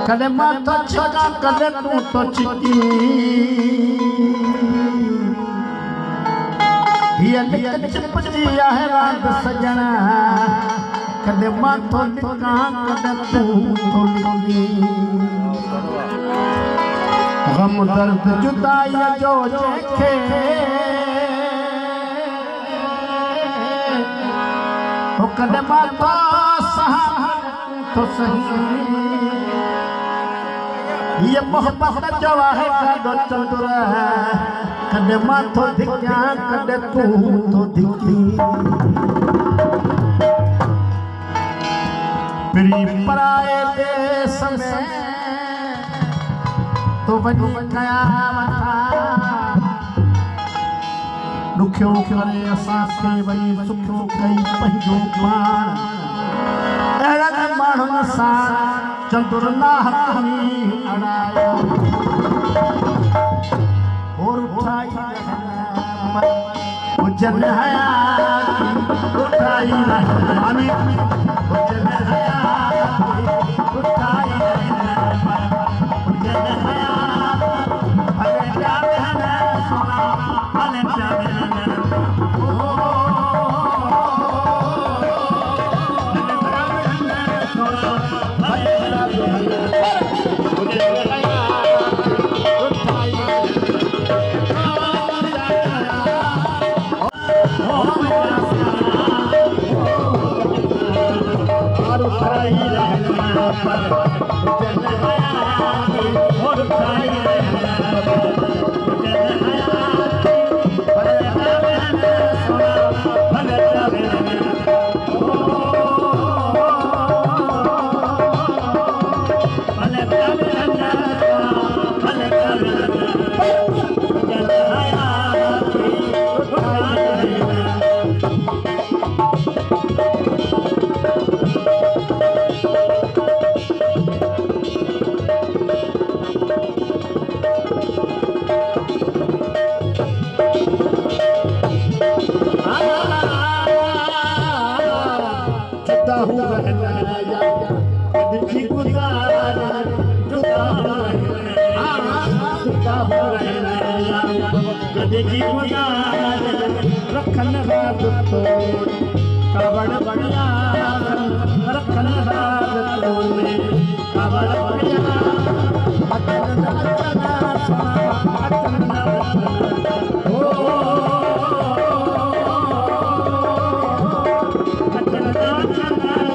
कदे माथा छगा कदे तू तो चिकी ये लिख चिपचिया है रात सजना कदे माथो लिखा कदे तू तो लिखी गम दर्द जुदाई जो देखे तो कदे माथो सहा तो सही ये मोहब्बत जवा है का चंदुरा कदे माथो दिखा कदे तू तो दिखी प्री पराए देश में तो बनी गया दुखियो करे असां खे वरी सुखियो कई पंहिंजो पाण अहिड़नि माण्हुनि सां चंदुर नाहनी अड़ाया और उठाई हुजन हयाती उठाई रहमानी हुजन हयाती उठाई हुजन हयाती भले जावे हने सोना भले जावे रखन रात तोड़ कावड़ बढ़िया रखन रात तोड़ कावड़ बढ़िया अटन अटना सोना अटन ओ अटन अटना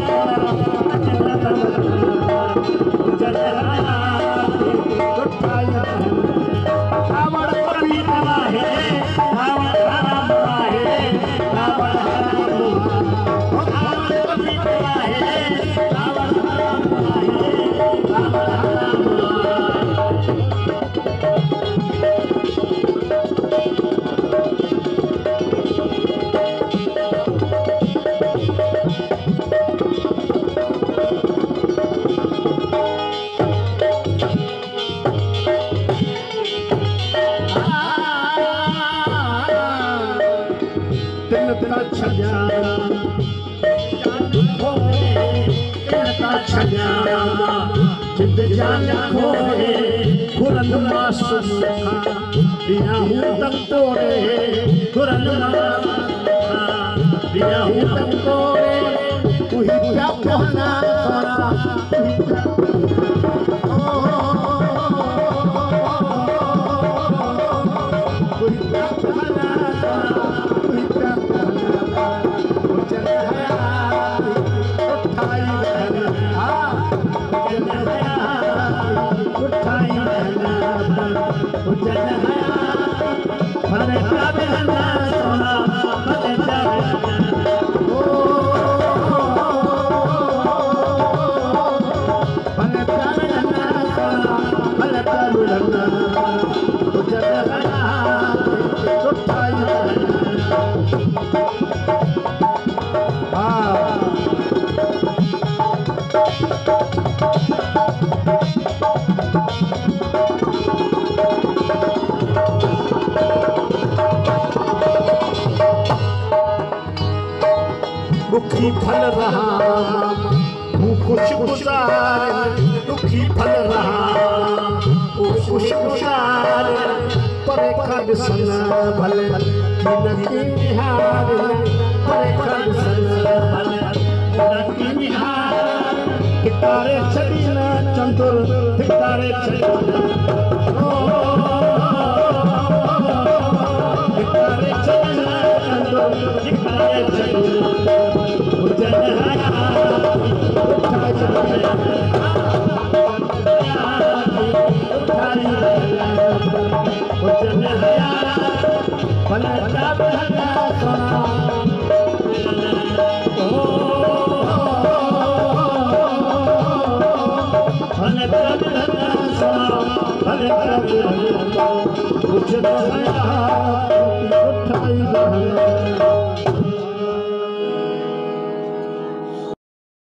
जिद जान खोए खुरन मासूम खा बिना हूँ तक तोड़े खुरन बिना हूँ तक तोड़े तू ही क्या कहना सोना दुखी फल रहा हूँ खुश गुजार दुखी फल होशियार परे खां ॾिसनि भले की निहार परे खां ॾिसनि भले की निहार धिकारे छॾी न चंदुर धिकारे छॾी धिकारे छॾी न चंदुर धिकारे छॾी हुजनि कुछ